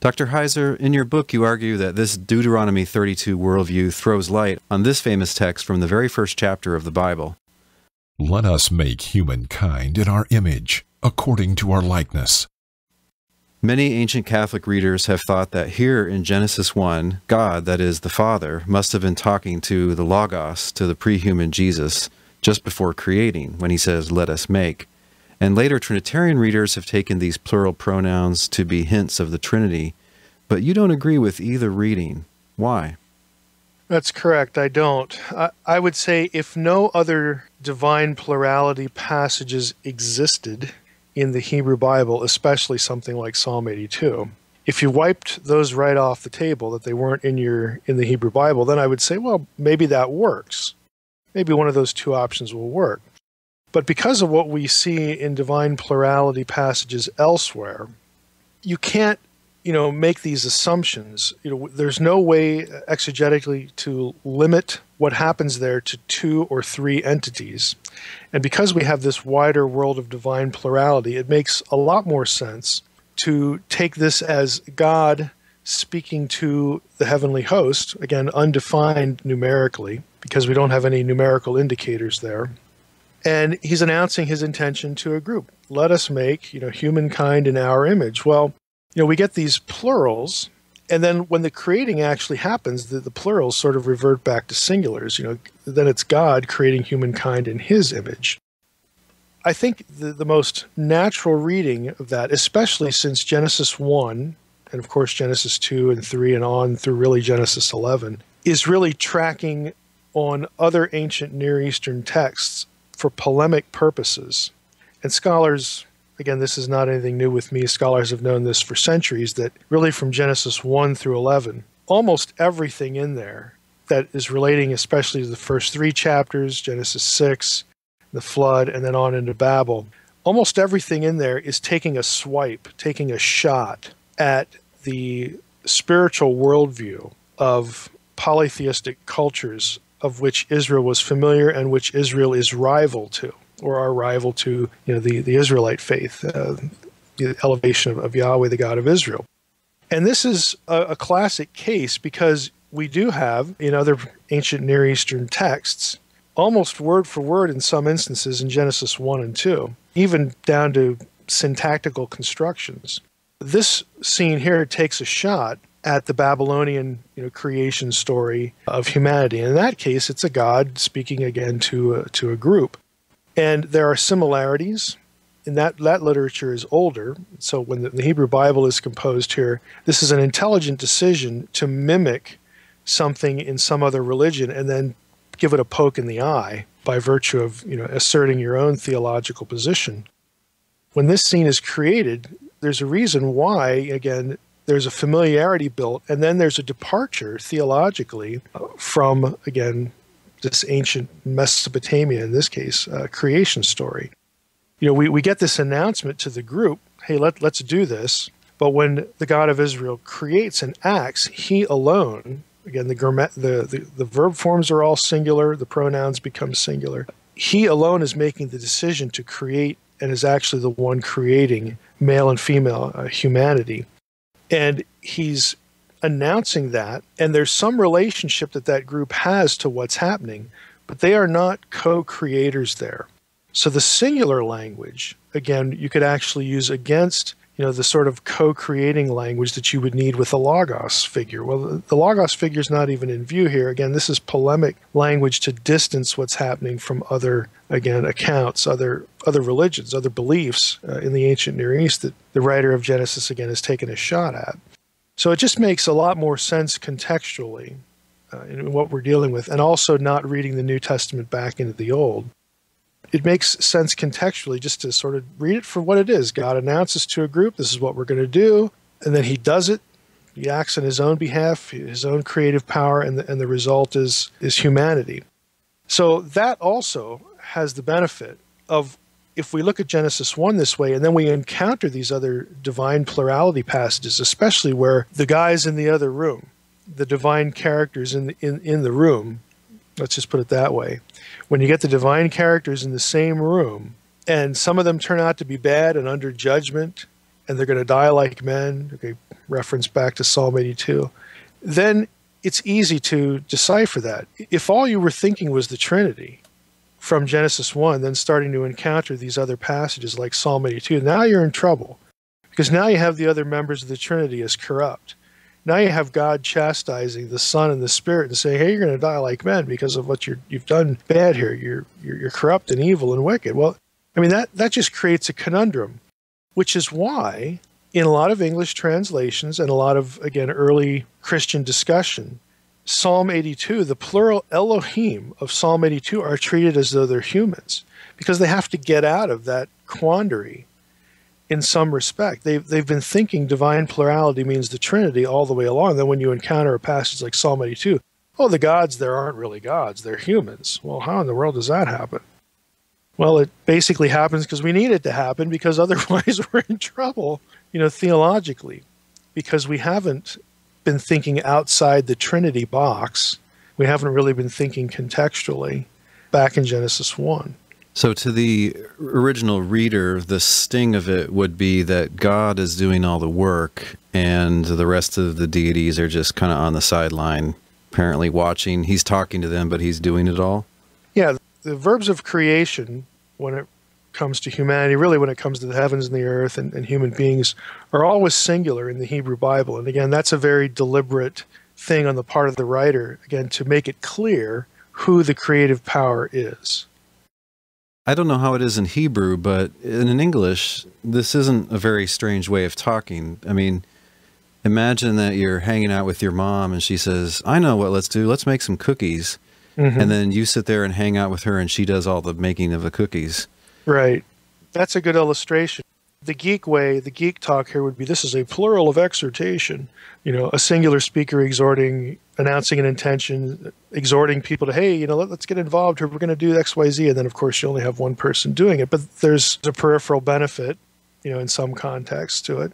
Dr. Heiser, in your book, you argue that this Deuteronomy 32 worldview throws light on this famous text from the very first chapter of the Bible. Let us make humankind in our image, according to our likeness. Many ancient Catholic readers have thought that here in Genesis 1, God, that is, the Father, must have been talking to the Logos, to the pre-human Jesus, just before creating, when he says, "Let us make." And later Trinitarian readers have taken these plural pronouns to be hints of the Trinity, but you don't agree with either reading. Why? That's correct, I don't. I would say if no other divine plurality passages existed in the Hebrew Bible, especially something like Psalm 82, if you wiped those right off the table, that they weren't in the Hebrew Bible, then I would say, well, maybe that works. Maybe one of those two options will work. But because of what we see in divine plurality passages elsewhere, you can't, make these assumptions. There's no way exegetically to limit what happens there to two or three entities. And because we have this wider world of divine plurality, it makes a lot more sense to take this as God speaking to the heavenly host, again, undefined numerically, because we don't have any numerical indicators there. And he's announcing his intention to a group. Let us make, humankind in our image. Well, we get these plurals, and then when the creating actually happens, the plurals sort of revert back to singulars. Then it's God creating humankind in his image. I think the most natural reading of that, especially since Genesis 1, and of course Genesis 2 and 3 and on through really Genesis 11, is really tracking on other ancient Near Eastern texts for polemic purposes. And scholars, again, this is not anything new with me, scholars have known this for centuries, that really from Genesis 1 through 11, almost everything in there that is relating especially to the first three chapters, Genesis 6, the flood, and then on into Babel, almost everything in there is taking a swipe, taking a shot at the spiritual worldview of polytheistic cultures of which Israel was familiar and which Israel is rival to, or are rival to, the Israelite faith, the elevation of Yahweh, the God of Israel. And this is a classic case because we do have, in other ancient Near Eastern texts, almost word for word in some instances in Genesis 1 and 2, even down to syntactical constructions. This scene here takes a shot at the Babylonian creation story of humanity. In that case, it's a God speaking again to a group. And there are similarities, and that literature is older. So when the Hebrew Bible is composed here, this is an intelligent decision to mimic something in some other religion and then give it a poke in the eye by virtue of asserting your own theological position. When this scene is created, there's a reason why, again, there's a familiarity built, and then there's a departure theologically from, again, this ancient Mesopotamia, in this case, creation story. We get this announcement to the group, hey, let's do this. But when the God of Israel creates and acts, he alone, again, the verb forms are all singular, the pronouns become singular. He alone is making the decision to create and is actually the one creating male and female humanity. And he's announcing that, and there's some relationship that group has to what's happening, but they are not co-creators there. So the singular language, again, you could actually use against, the sort of co-creating language that you would need with a logos figure. Well, the logos figure is not even in view here. Again, this is polemic language to distance what's happening from other, again, accounts, other religions, other beliefs in the ancient Near East that the writer of Genesis, again, has taken a shot at. So it just makes a lot more sense contextually in what we're dealing with, and also not reading the New Testament back into the Old. It makes sense contextually just to sort of read it for what it is. God announces to a group, this is what we're going to do, and then he does it. He acts on his own behalf, his own creative power, and the result is humanity. So that also has the benefit of, if we look at Genesis 1 this way, and then we encounter these other divine plurality passages, especially where the guys in the other room, the divine characters in the room, let's just put it that way. When you get the divine characters in the same room, and some of them turn out to be bad and under judgment, and they're going to die like men, okay, reference back to Psalm 82, then it's easy to decipher that. If all you were thinking was the Trinity from Genesis 1, then starting to encounter these other passages like Psalm 82, now you're in trouble, because now you have the other members of the Trinity as corrupt. Now you have God chastising the Son and the Spirit and saying, hey, you're going to die like men because of what you've done bad here. You're corrupt and evil and wicked. Well, I mean, that just creates a conundrum, which is why in a lot of English translations and a lot of, again, early Christian discussion, Psalm 82, the plural Elohim of Psalm 82 are treated as though they're humans, because they have to get out of that quandary in some respect. They've been thinking divine plurality means the Trinity all the way along. Then when you encounter a passage like Psalm 82, oh, the gods there aren't really gods, they're humans. Well, how in the world does that happen? Well, it basically happens because we need it to happen, because otherwise we're in trouble, theologically, because we haven't been thinking outside the Trinity box. We haven't really been thinking contextually back in Genesis 1. So to the original reader, the sting of it would be that God is doing all the work and the rest of the deities are just kind of on the sideline, apparently watching. He's talking to them, but he's doing it all. Yeah, the verbs of creation, when it comes to humanity, really when it comes to the heavens and the earth and human beings, are always singular in the Hebrew Bible. And again, that's a very deliberate thing on the part of the writer, again, to make it clear who the creative power is. I don't know how it is in Hebrew, but in English, this isn't a very strange way of talking. I mean, imagine that you're hanging out with your mom and she says, I know what let's do. Let's make some cookies. Mm-hmm. And then you sit there and hang out with her and she does all the making of the cookies. Right. That's a good illustration. The geek way, the geek talk here would be, this is a plural of exhortation. A singular speaker exhorting, announcing an intention, exhorting people to, hey, let's get involved here. We're going to do X, Y, Z. And then, of course, you only have one person doing it. But there's a peripheral benefit, in some context to it.